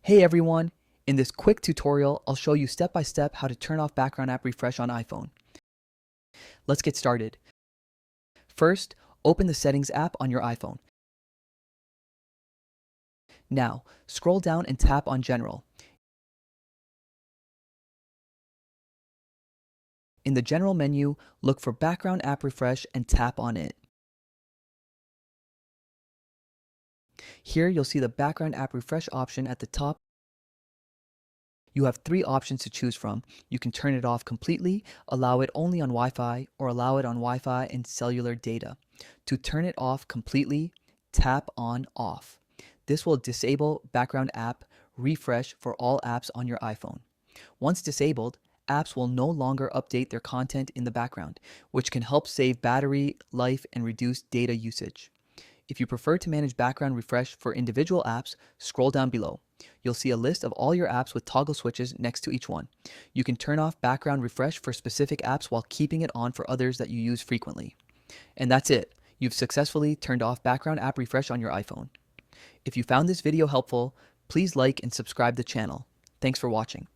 Hey everyone! In this quick tutorial, I'll show you step by step how to turn off background app refresh on iPhone. Let's get started. First, open the Settings app on your iPhone. Now, scroll down and tap on General. In the General menu, look for Background App Refresh and tap on it. Here you'll see the Background App Refresh option at the top. You have three options to choose from. You can turn it off completely, allow it only on Wi-Fi, or allow it on Wi-Fi and cellular data. To turn it off completely, tap on Off. This will disable background app refresh for all apps on your iPhone. Once disabled, apps will no longer update their content in the background, which can help save battery life and reduce data usage. If you prefer to manage background refresh for individual apps, scroll down below. You'll see a list of all your apps with toggle switches next to each one. You can turn off background refresh for specific apps while keeping it on for others that you use frequently. And that's it. You've successfully turned off background app refresh on your iPhone. If you found this video helpful, please like and subscribe the channel. Thanks for watching.